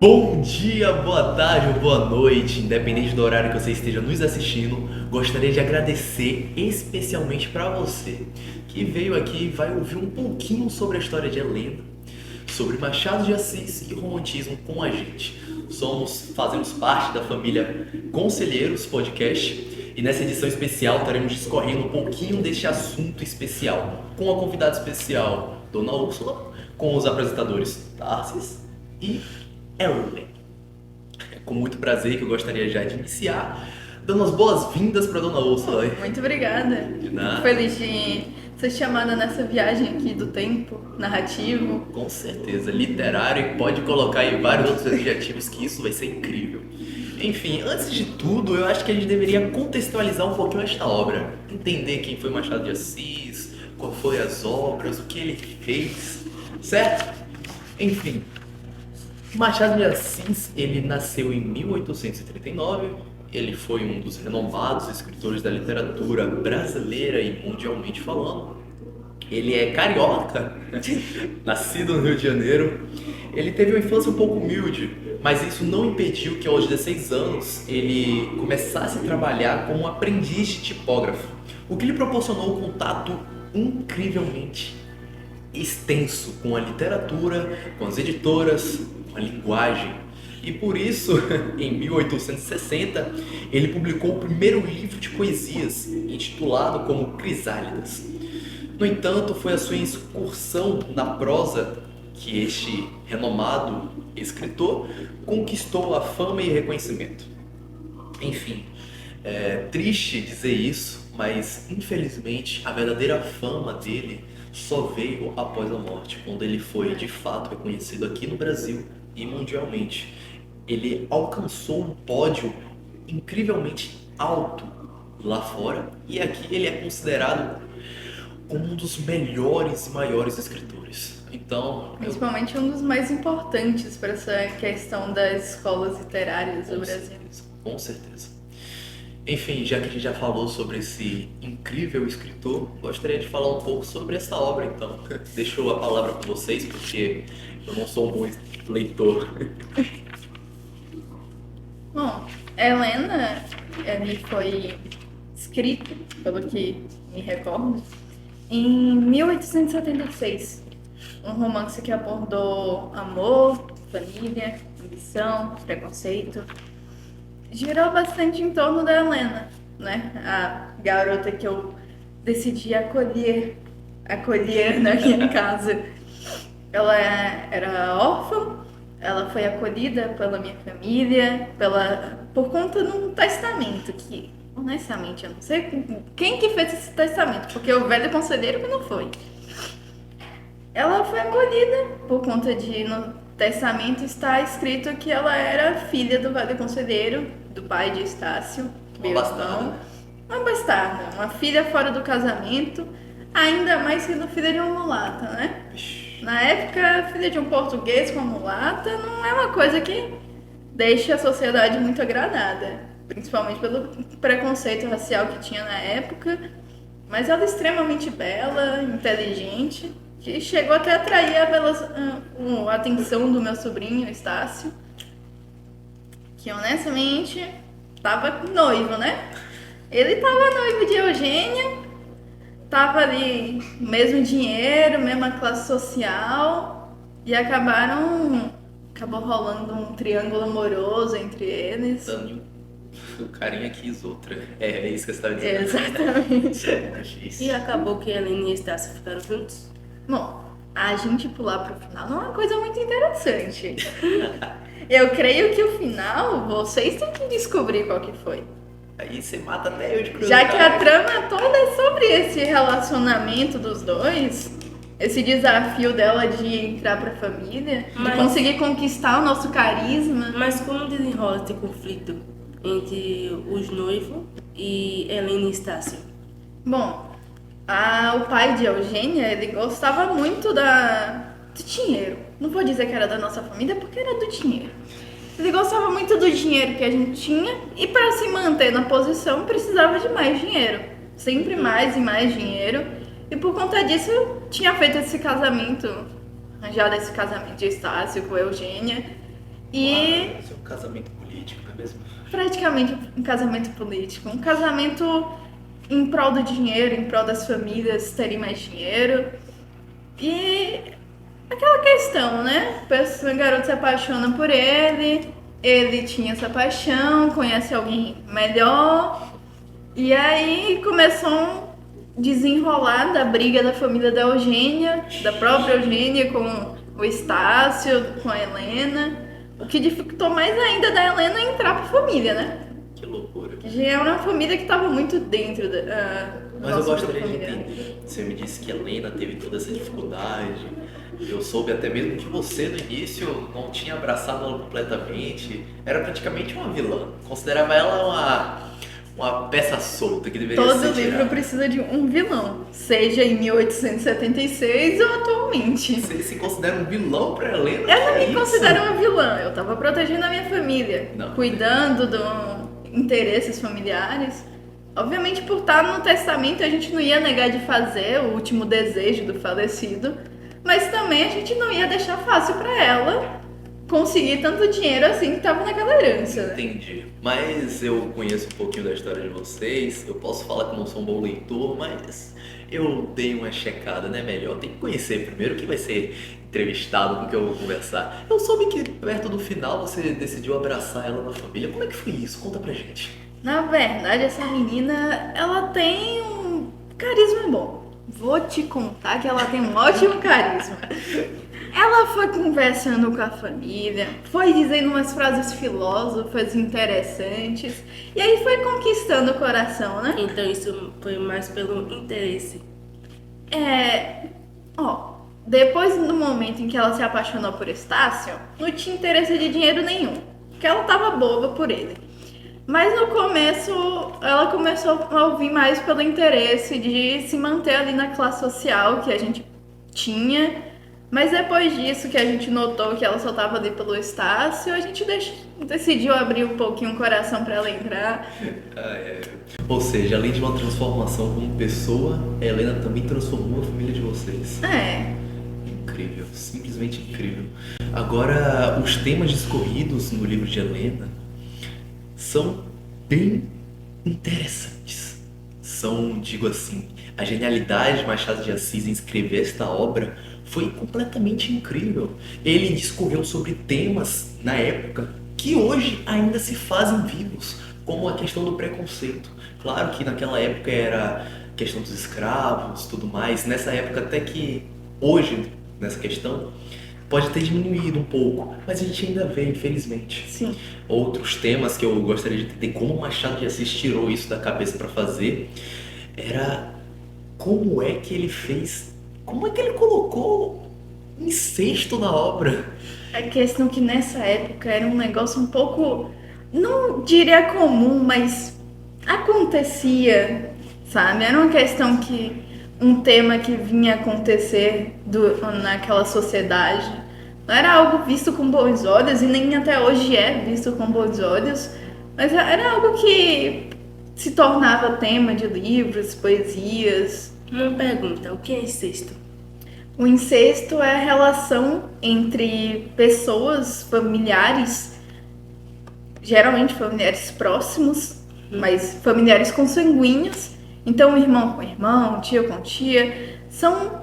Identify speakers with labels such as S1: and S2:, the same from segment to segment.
S1: Bom dia, boa tarde ou boa noite, independente do horário que você esteja nos assistindo, gostaria de agradecer especialmente para você que veio aqui e vai ouvir um pouquinho sobre a história de Helena, sobre Machado de Assis e romantismo com a gente. Fazemos parte da família Conselheiros Podcast e nessa edição especial estaremos discorrendo um pouquinho deste assunto especial com a convidada especial, Dona Úrsula, com os apresentadores Tarsis e Ellen. É com muito prazer que eu gostaria já de iniciar, dando as boas-vindas para Dona Úrsula.
S2: Muito obrigada.
S1: De nada.
S2: Feliz de ser chamada nessa viagem aqui do tempo, narrativo.
S1: Com certeza, literário, e pode colocar aí vários outros adjetivos que isso vai ser incrível. Enfim, antes de tudo, eu acho que a gente deveria contextualizar um pouquinho esta obra, entender quem foi Machado de Assis, qual foi as obras, o que ele fez, certo? Enfim, Machado de Assis, ele nasceu em 1839, ele foi um dos renomados escritores da literatura brasileira e mundialmente falando. Ele é carioca, nascido no Rio de Janeiro. Ele teve uma infância um pouco humilde, mas isso não impediu que aos 16 anos ele começasse a trabalhar como aprendiz de tipógrafo, o que lhe proporcionou um contato incrivelmente extenso com a literatura, com as editoras, com a linguagem. E por isso, em 1860, ele publicou o primeiro livro de poesias, intitulado como Crisálidas. No entanto, foi a sua incursão na prosa que este renomado escritor conquistou a fama e reconhecimento. Enfim, é triste dizer isso, mas infelizmente a verdadeira fama dele só veio após a morte, quando ele foi de fato reconhecido aqui no Brasil e mundialmente. Ele alcançou um pódio incrivelmente alto lá fora e aqui ele é considerado como um dos melhores e maiores escritores. Então,
S2: Principalmente um dos mais importantes para essa questão das escolas literárias do Brasil.
S1: Com certeza. Enfim, já que a gente já falou sobre esse incrível escritor, gostaria de falar um pouco sobre essa obra, então. Deixo a palavra com vocês, porque eu não sou um bom leitor.
S2: Bom, Helena, ele foi escrito, pelo que me recordo, em 1876. Um romance que abordou amor, família, ambição, preconceito. Girou bastante em torno da Helena, né? A garota que eu decidi acolher na minha casa. Ela era órfã, ela foi acolhida pela minha família, por conta de um testamento que, honestamente, eu não sei quem que fez esse testamento, porque o velho conselheiro que não foi. Ela foi acolhida por conta de, no testamento está escrito que ela era filha do velho conselheiro, do pai de Estácio.
S1: Uma bastarda.
S2: Uma bastarda, uma filha fora do casamento, ainda mais sendo filha de uma mulata, né? Na época, filha de um português com uma mulata não é uma coisa que deixa a sociedade muito agradada, principalmente pelo preconceito racial que tinha na época. Mas ela é extremamente bela, inteligente, que chegou até a atrair a atenção do meu sobrinho, Estácio, que honestamente tava noivo, né? Ele tava noivo de Eugênia, tava ali, mesmo dinheiro, mesma classe social, e acabou rolando um triângulo amoroso entre eles.
S1: O carinha quis outra. É isso que você estava dizendo.
S2: Exatamente.
S3: E acabou que Helena e Estácio ficaram juntos?
S2: Bom, a gente pular pro final não é uma coisa muito interessante. Eu creio que o final, vocês têm que descobrir qual que foi.
S1: Aí você mata até eu de
S2: Já
S1: curiosidade.
S2: que a trama toda é sobre esse relacionamento dos dois, esse desafio dela de entrar pra família, de conseguir conquistar o nosso carisma.
S3: Mas como desenrola esse conflito entre os noivos e Helena e Estácio?
S2: Bom, o pai de Eugênia, ele gostava muito do dinheiro. Não vou dizer que era da nossa família, porque era do dinheiro. Ele gostava muito do dinheiro que a gente tinha e para se manter na posição precisava de mais dinheiro. Sempre mais e mais dinheiro. E por conta disso tinha feito esse casamento, arranjado esse casamento de Estácio com Eugênia. E
S1: Isso é um casamento político, não é mesmo?
S2: praticamente um casamento político. Um casamento em prol do dinheiro, em prol das famílias terem mais dinheiro. E aquela questão, né? O garoto se apaixona por ele tinha essa paixão, conhece alguém melhor. E aí começou um desenrolar da briga da família da Eugênia, da própria Eugênia com o Estácio, com a Helena. O que dificultou mais ainda da Helena entrar pra família, né?
S1: Que loucura.
S2: Que já era uma família que estava muito dentro da
S1: Mas eu
S2: nossa
S1: gostaria de
S2: família.
S1: entender. Você me disse que a Helena teve toda essa dificuldade. Eu soube até mesmo que você no início não tinha abraçado ela completamente. Era praticamente uma vilã. Considerava ela uma peça solta que deveria
S2: Todo
S1: ser
S2: livro
S1: tirada.
S2: precisa de um vilão, seja em 1876 ou atualmente.
S1: Você se considera um vilão pra Helena?
S2: Eu não
S1: Que é
S2: me
S1: isso?
S2: considero uma vilã, eu tava protegendo a minha família,
S1: Não.
S2: cuidando dos interesses familiares. Obviamente, por estar no testamento, a gente não ia negar de fazer o último desejo do falecido, mas também a gente não ia deixar fácil pra ela conseguir tanto dinheiro assim que tava naquela herança, né?
S1: Entendi. Mas eu conheço um pouquinho da história de vocês. Eu posso falar que não sou um bom leitor, mas eu dei uma checada, né? Melhor. Tem que conhecer primeiro quem vai ser entrevistado, com quem eu vou conversar. Eu soube que perto do final você decidiu abraçar ela na família. Como é que foi isso? Conta pra gente.
S2: Na verdade, essa menina, ela tem um carisma bom. Vou te contar que ela tem um ótimo carisma. Ela foi conversando com a família, foi dizendo umas frases filósofas interessantes, e aí foi conquistando o coração, né?
S3: Então isso foi mais pelo interesse.
S2: Depois do momento em que ela se apaixonou por Estácio, não tinha interesse de dinheiro nenhum, porque ela tava boba por ele. Mas no começo, ela começou a ouvir mais pelo interesse de se manter ali na classe social que a gente tinha. Mas depois disso, que a gente notou que ela só tava ali pelo Estácio, a gente decidiu abrir um pouquinho o coração pra ela entrar.
S1: Ou seja, além de uma transformação como pessoa, a Helena também transformou a família de vocês.
S2: É,
S1: Incrível, simplesmente incrível. Agora, os temas discorridos no livro de Helena são bem interessantes. São, digo assim, a genialidade de Machado de Assis em escrever esta obra foi completamente incrível. Ele discorreu sobre temas na época que hoje ainda se fazem vivos, como a questão do preconceito. Claro que naquela época era questão dos escravos, tudo mais. Nessa época até que hoje, nessa questão, pode ter diminuído um pouco, mas a gente ainda vê, infelizmente.
S2: sim.
S1: Outros temas que eu gostaria de entender como o Machado de Assis tirou isso da cabeça para fazer era como é que ele fez, como é que ele colocou incesto na obra.
S2: A questão que nessa época era um negócio um pouco, não diria comum, mas acontecia, sabe? Era uma questão que, um tema que vinha acontecer naquela sociedade. Não era algo visto com bons olhos e nem até hoje é visto com bons olhos, mas era algo que se tornava tema de livros, poesias.
S3: Uma pergunta, o que é incesto?
S2: O incesto é a relação entre pessoas, familiares, geralmente familiares próximos, mas familiares consanguíneos. Então, irmão com irmão, tia com tia, são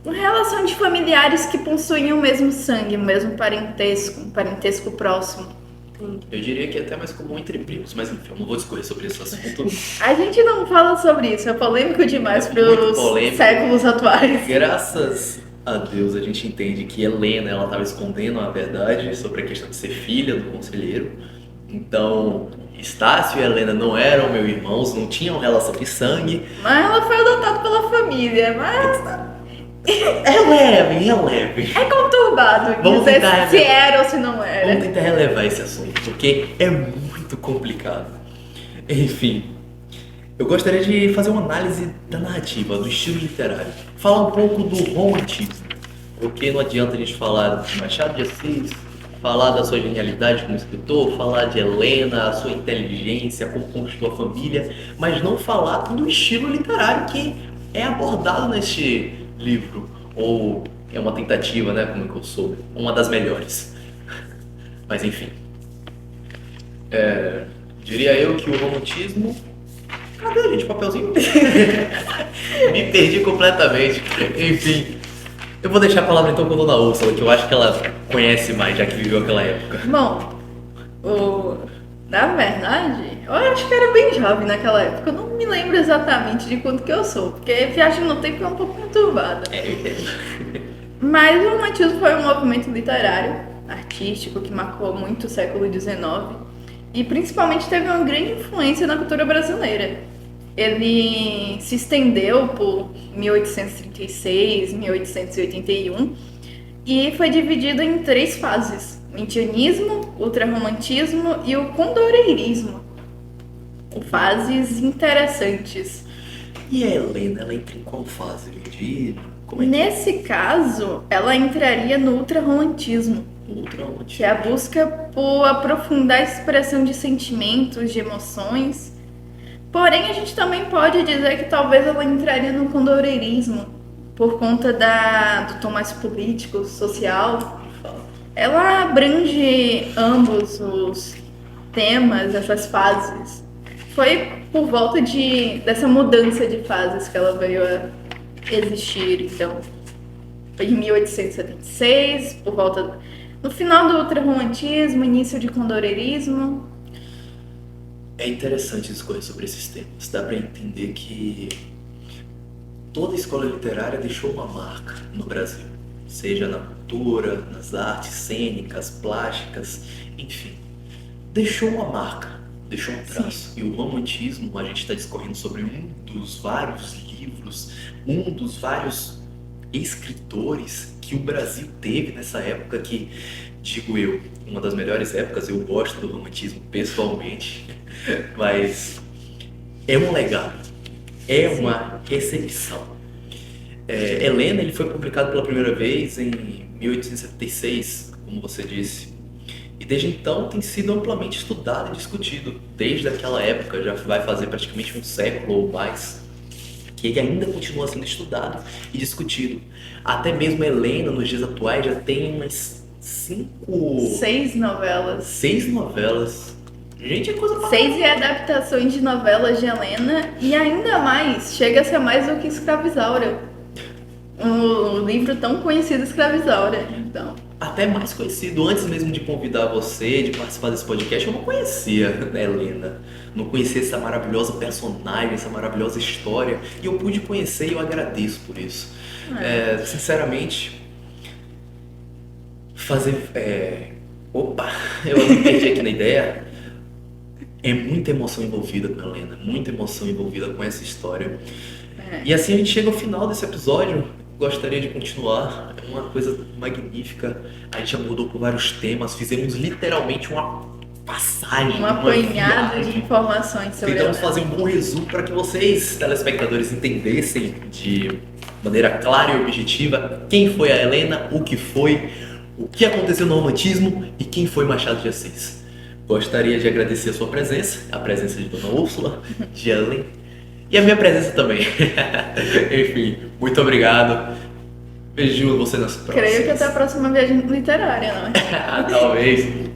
S2: uma relação de familiares que possuem o mesmo sangue, o mesmo parentesco, um parentesco próximo.
S1: Eu diria que é até mais comum entre primos, mas enfim, eu não vou discorrer sobre esse assunto.
S2: A gente não fala sobre isso, é polêmico demais
S1: É
S2: para
S1: muito
S2: os
S1: polêmico.
S2: séculos atuais.
S1: Graças a Deus a gente entende que Helena ela estava escondendo a verdade sobre a questão de ser filha do conselheiro. Então, Estácio e Helena não eram meus irmãos, não tinham relação de sangue.
S2: Mas ela foi adotada pela família, mas
S1: Relevem.
S2: é conturbado
S1: Vamos
S2: dizer
S1: tentar
S2: se era ou se não
S1: Vamos
S2: era.
S1: tentar relevar esse assunto, porque é muito complicado. Enfim, eu gostaria de fazer uma análise da narrativa, do estilo literário. Falar um pouco do romantismo, porque não adianta a gente falar de Machado de Assis, falar da sua genialidade como escritor, falar de Helena, a sua inteligência, como conquistou a família, mas não falar do estilo literário que é abordado neste livro, ou é uma tentativa, né, como que eu soube, uma das melhores. Mas enfim. Diria eu que o romantismo... Cadê, gente? Papelzinho? Me perdi completamente. Enfim. Eu vou deixar a palavra então com a dona Úrsula, que eu acho que ela conhece mais, já que viveu aquela época.
S2: Bom, na verdade, eu acho que era bem jovem naquela época. Eu não me lembro exatamente de quanto que eu sou, porque viagem no tempo é um pouco conturbada.
S1: Eu entendo.
S2: Mas o romantismo foi um movimento literário, artístico, que marcou muito o século XIX e principalmente teve uma grande influência na cultura brasileira. Ele se estendeu por 1836, 1881 e foi dividido em 3 fases: o indianismo, o ultrarromantismo e o condoreirismo. Fases interessantes.
S1: E a Helena, ela entra em qual fase? Como é que
S2: Nesse caso, ela entraria no ultrarromantismo, que é a busca por aprofundar a expressão de sentimentos, de emoções. Porém, a gente também pode dizer que talvez ela entraria no condoreirismo, por conta do tom mais político, social. Ela abrange ambos os temas, essas fases. Foi por volta dessa mudança de fases que ela veio a existir, então. Foi em 1876, por volta... No final do ultrarromantismo, início de condoreirismo.
S1: É interessante discorrer sobre esses temas. Dá para entender que toda escola literária deixou uma marca no Brasil. Seja na cultura, nas artes cênicas, plásticas, enfim. Deixou uma marca, deixou um traço. E o romantismo, a gente está discorrendo sobre um dos vários livros, um dos vários escritores que o Brasil teve nessa época que, digo eu, uma das melhores épocas. Eu gosto do romantismo pessoalmente, mas é um legado, é uma excepção. Helena, ele foi publicado pela primeira vez em 1876, como você disse, e desde então tem sido amplamente estudado e discutido. Desde aquela época, já vai fazer praticamente um século ou mais, que ele ainda continua sendo estudado e discutido. Até mesmo Helena, nos dias atuais, já tem umas
S2: 6 novelas.
S1: 6 novelas. Gente, é coisa pra
S2: 6 adaptações de novelas de Helena, e ainda mais, chega a ser mais do que Escravizaura. Um livro tão conhecido, Escravizaura. Então,
S1: até mais conhecido. Antes mesmo de convidar você, de participar desse podcast, eu não conhecia a Helena. Não conhecia essa maravilhosa personagem, essa maravilhosa história. E eu pude conhecer e eu agradeço por isso. Sinceramente, Opa, eu me perdi aqui na ideia. É muita emoção envolvida com a Helena, muita emoção envolvida com essa história. E assim a gente chega ao final desse episódio. Gostaria de continuar, é uma coisa magnífica. A gente abordou por vários temas, fizemos literalmente uma passagem,
S2: um apanhado de informações sobre
S1: Tentamos
S2: Helena.
S1: fazer um bom resumo para que vocês, telespectadores, entendessem de maneira clara e objetiva quem foi a Helena, o que aconteceu no romantismo e quem foi Machado de Assis. Gostaria de agradecer a sua presença, a presença de Dona Úrsula, de Ellen e a minha presença também. Enfim, muito obrigado. Beijinho a você nas próximas.
S2: Creio que até a próxima viagem literária, não é?
S1: Talvez.